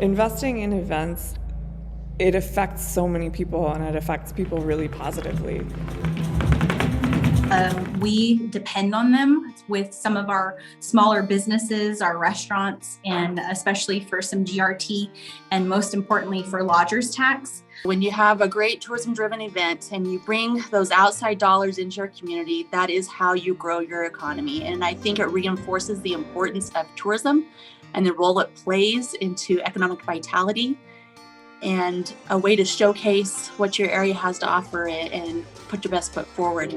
Investing in events, it affects so many people, and it affects people really positively. We depend on them with some of our smaller businesses, our restaurants, and especially for some GRT, and most importantly for lodgers tax. When you have a great tourism-driven event and you bring those outside dollars into your community, that is how you grow your economy. And I think it reinforces the importance of tourism and the role it plays into economic vitality and a way to showcase what your area has to offer and put your best foot forward.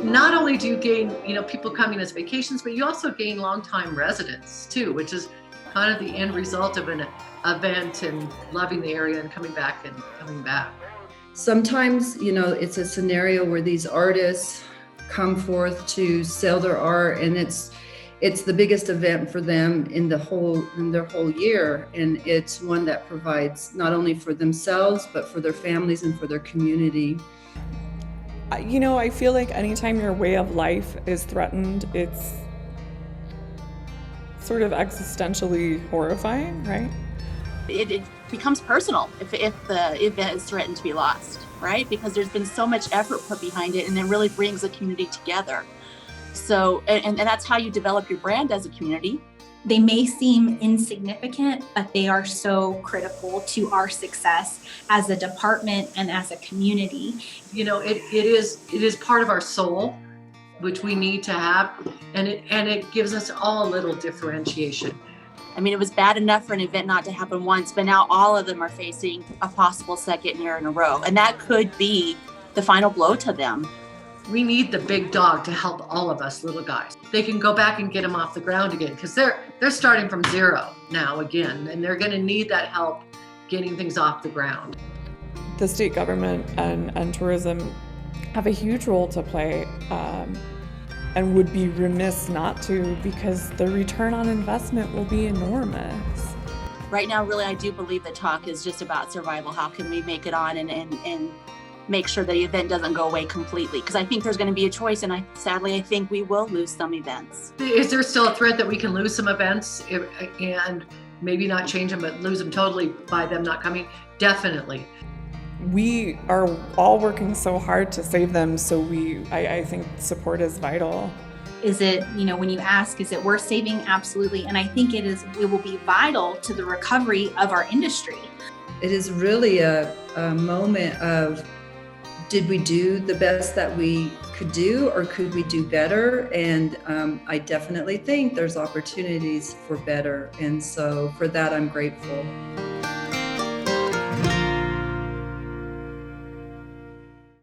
Not only do you gain, people coming as vacations, but you also gain longtime residents too, which is kind of the end result of an event and loving the area and coming back and coming back. Sometimes, it's a scenario where these artists come forth to sell their art, and it's the biggest event for them in their whole year, and it's one that provides not only for themselves but for their families and for their community. I feel like anytime your way of life is threatened, it's sort of existentially horrifying, right? It becomes personal if the event is threatened to be lost, right? Because there's been so much effort put behind it, and it really brings the community together. So, and that's how you develop your brand as a community. They may seem insignificant, but they are so critical to our success as a department and as a community. It is part of our soul, which we need to have, and it gives us all a little differentiation. I mean, it was bad enough for an event not to happen once, but now all of them are facing a possible second year in a row, and that could be the final blow to them. We need the big dog to help all of us little guys. They can go back and get them off the ground again, because they're starting from zero now again, and they're going to need that help getting things off the ground. The state government and tourism have a huge role to play, and would be remiss not to, because the return on investment will be enormous. Right now, really, I do believe the talk is just about survival. How can we make it on and make sure the event doesn't go away completely? Because I think there's going to be a choice, and sadly, I think we will lose some events. Is there still a threat that we can lose some events and maybe not change them, but lose them totally by them not coming? Definitely. We are all working so hard to save them, so I think support is vital. Is it, when you ask, is it worth saving? Absolutely. And I think it will be vital to the recovery of our industry. It is really a moment of, did we do the best that we could do, or could we do better? And I definitely think there's opportunities for better. And so for that, I'm grateful.